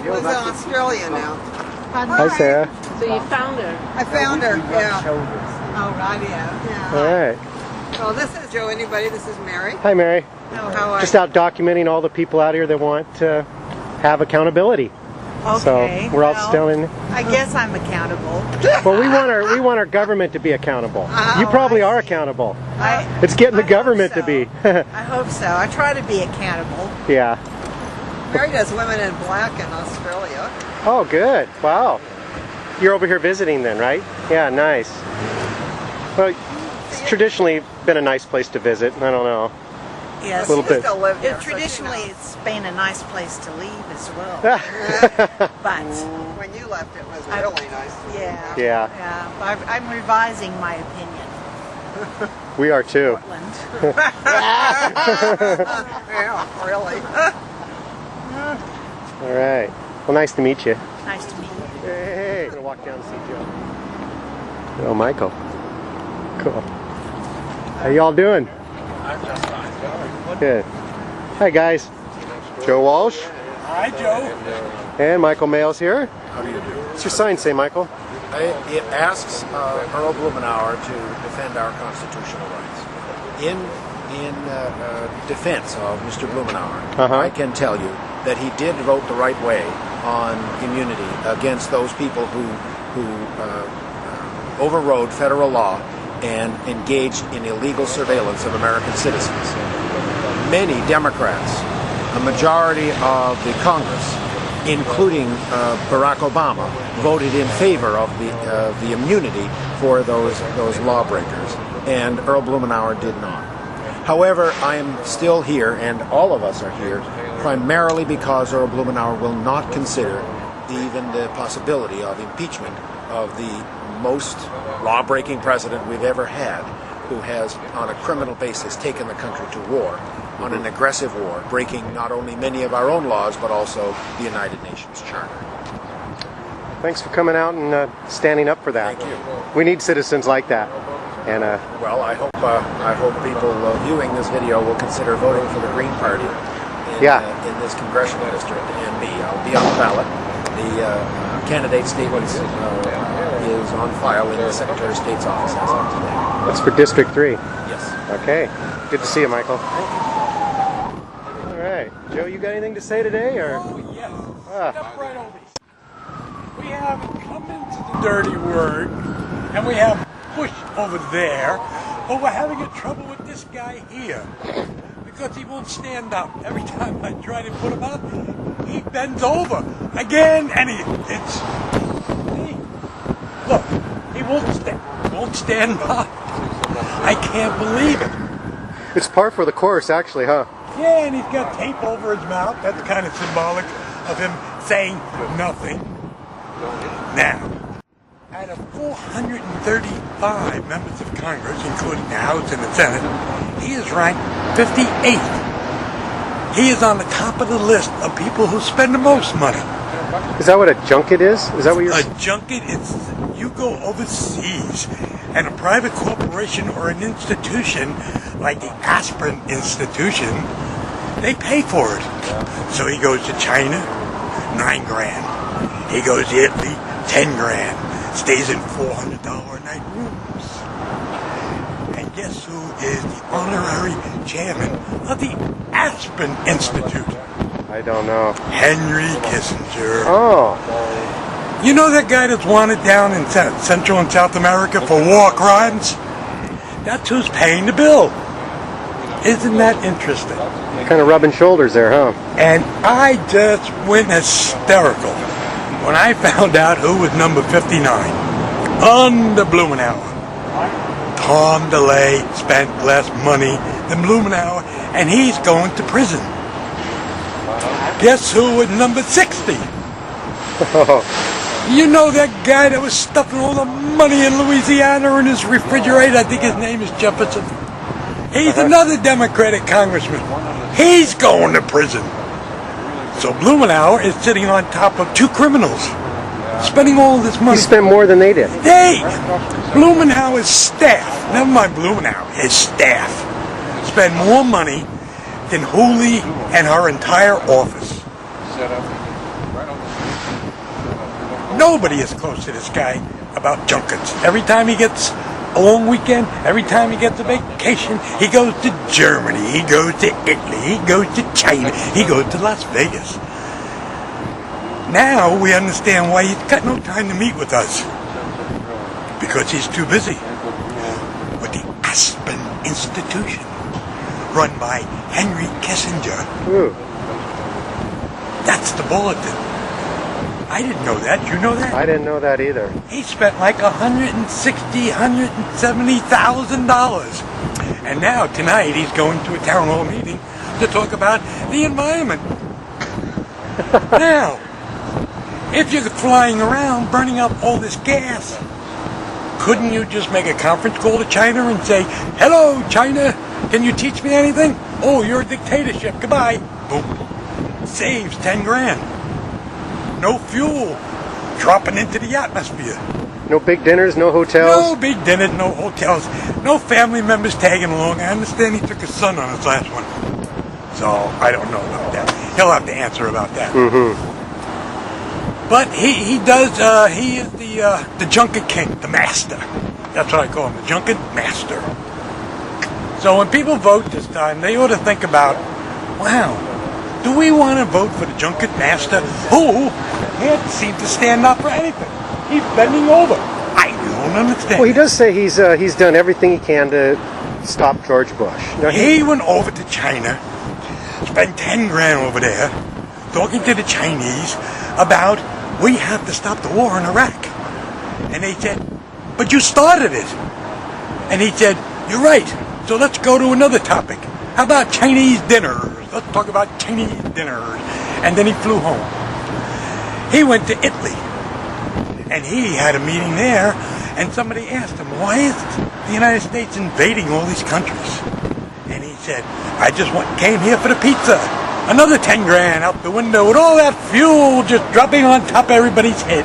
She was in Australia now. Hi, Sarah. So you found her? I found her, yeah. Oh, right, yeah. All right. Well, this is Joe. Anybody? This is Mary. Hi, Mary. How are Just you? out documenting all the people out here that want to have accountability. Okay. So we're all still in. I guess I'm accountable. Well, we want our government to be are you probably are accountable. It's getting the government to be. I hope so. I try to be accountable. Yeah. Mary does Women in Black in Australia. Oh, good. Wow. You're over here visiting then, right? Yeah, nice. Well, it's traditionally been a nice place to visit. I don't know. Yes. A little bit. Still live here, Traditionally, so it's been a nice place to leave as well. But when you left, it was really nice. yeah, Yeah. I'm revising my opinion. We are too. Portland. Yeah, really. All right. Well, nice to meet you. Nice to meet you. Hey, I'm gonna walk down and see Joe. Oh, Michael. Cool. How y'all doing? Good. Hi, guys. Joe Walsh. Hi, Joe. And Michael Mayles here. How do you do? What's your sign say, Michael? It asks Earl Blumenauer to defend our constitutional rights. In defense of Mr. Blumenauer, I can tell you that he did vote the right way on immunity against those people who overrode federal law and engaged in illegal surveillance of American citizens. Many Democrats, a majority of the Congress, including Barack Obama, voted in favor of the immunity for those lawbreakers, and Earl Blumenauer did not. However, I am still here, and all of us are here, primarily because Earl Blumenauer will not consider even the possibility of impeachment of the most law-breaking president we've ever had, who has, on a criminal basis, taken the country to war, on an aggressive war, breaking not only many of our own laws, but also the United Nations Charter. Thanks for coming out and standing up for that. Thank you. We need citizens like that. And well, I hope people viewing this video will consider voting for the Green Party in this congressional district and me. I'll be on the ballot. The candidate statement is on file in the Secretary of State's office as of today. That's for District 3. Yes. Okay. Good to see you, Michael. All right. Joe, you got anything to say today? Or? Oh, yes. Step right over. We have come into the dirty word, and we have Bush over there, but we're having a trouble with this guy here because he won't stand up. Every time I try to put him up, he bends over again, and look, he won't stand up. I can't believe it. It's par for the course, actually, huh? Yeah, and he's got tape over his mouth. That's kind of symbolic of him saying nothing. Now, out of 435 members of Congress, including the House and the Senate, he is ranked 58th. He is on the top of the list of people who spend the most money. Is that what a junket is? Is that what you're... A junket is you go overseas, and a private corporation or an institution like the Aspirin Institution, they pay for it. So he goes to China, $9 grand. He goes to Italy, $10 grand. Stays in $400 a night rooms. And guess who is the honorary chairman of the Aspen Institute? I don't know. Henry Kissinger. Oh. You know that guy that's wanted down in Central and South America for war crimes? That's who's paying the bill. Isn't that interesting? Kind of rubbing shoulders there, huh? And I just went hysterical when I found out who was number 59 under Blumenauer. Tom DeLay spent less money than Blumenauer, and he's going to prison. Guess who was number 60? You know that guy that was stuffing all the money in Louisiana in his refrigerator? I think his name is Jefferson. He's another Democratic congressman. He's going to prison. So Blumenauer is sitting on top of two criminals, spending all this money. He spent more than they did. Blumenauer's staff, never mind Blumenauer, his staff, spend more money than Hooley and her entire office. Nobody is close to this guy about junkets. Every time he gets a long weekend, every time he gets a vacation, he goes to Germany, he goes to Italy, he goes to China, he goes to Las Vegas. Now we understand why he's got no time to meet with us. Because he's too busy with the Aspen Institution, run by Henry Kissinger. Ooh. That's the bulletin. I didn't know that. You know that? I didn't know that either. He spent like $170,000. And now, tonight, he's going to a town hall meeting to talk about the environment. Now, if you're flying around burning up all this gas, couldn't you just make a conference call to China and say, "Hello, China, can you teach me anything? Oh, you're a dictatorship. Goodbye." Boom. Saves 10 grand. No fuel dropping into the atmosphere. No big dinners, no hotels? No big dinners, no hotels, no family members tagging along. I understand he took his son on his last one. So, I don't know about that. He'll have to answer about that. Mm-hmm. But he is the junket king, the master. That's what I call him, the junket master. So when people vote this time, they ought to think about, wow, do we want to vote for the junket master who can't seem to stand up for anything? He's bending over. I don't understand. Well, he does say he's done everything he can to stop George Bush. You know, he went over to China, spent 10 grand over there, talking to the Chinese about we have to stop the war in Iraq. And they said, but you started it. And he said, you're right. So let's go to another topic. How about Chinese dinners? Let's talk about Chinese dinners. And then he flew home. He went to Italy. And he had a meeting there. And somebody asked him, why is the United States invading all these countries? And he said, I just came here for the pizza. Another 10 grand out the window with all that fuel just dropping on top of everybody's head.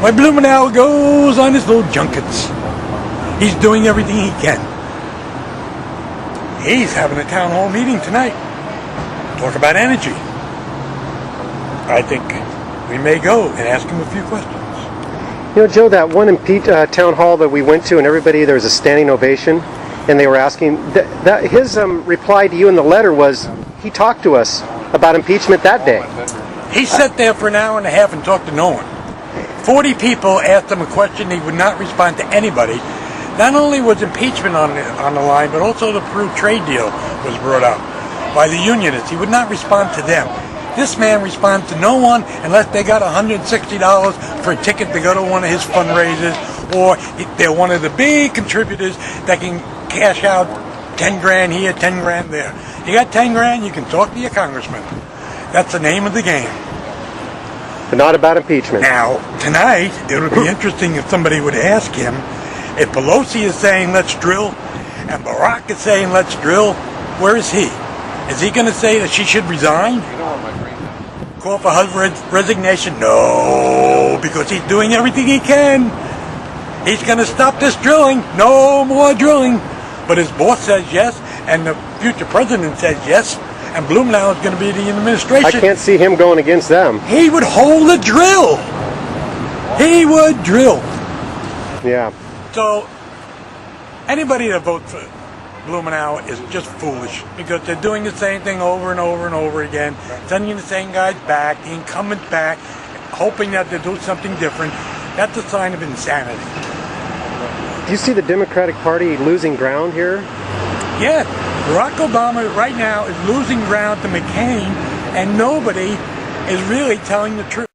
Why Blumenauer goes on his little junkets. He's doing everything he can. He's having a town hall meeting tonight. Talk about energy. I think we may go and ask him a few questions. You know, Joe, that one town hall that we went to, and everybody, there was a standing ovation, and they were asking, his reply to you in the letter was, he talked to us about impeachment that day. He sat there for an hour and a half and talked to no one. 40 people asked him a question. He would not respond to anybody. Not only was impeachment on the line, but also the Peru trade deal was brought up by the unionists. He would not respond to them. This man responds to no one unless they got $160 for a ticket to go to one of his fundraisers, or they're one of the big contributors that can cash out 10 grand here, 10 grand there. You got 10 grand, you can talk to your congressman. That's the name of the game. But not about impeachment. Now, tonight, it would be interesting if somebody would ask him, if Pelosi is saying let's drill, and Barack is saying let's drill, where is he? Is he going to say that she should resign? Call for her resignation? No, because he's doing everything he can. He's going to stop this drilling. No more drilling. But his boss says yes, and the future president says yes, and Blumenauer is going to be the administration. I can't see him going against them. He would hold the drill. He would drill. Yeah. So, anybody that votes for Blumenauer is just foolish, because they're doing the same thing over and over and over again, sending the same guys back, the incumbents back, hoping that they'll do something different. That's a sign of insanity. Do you see the Democratic Party losing ground here? Yeah, Barack Obama right now is losing ground to McCain, and nobody is really telling the truth.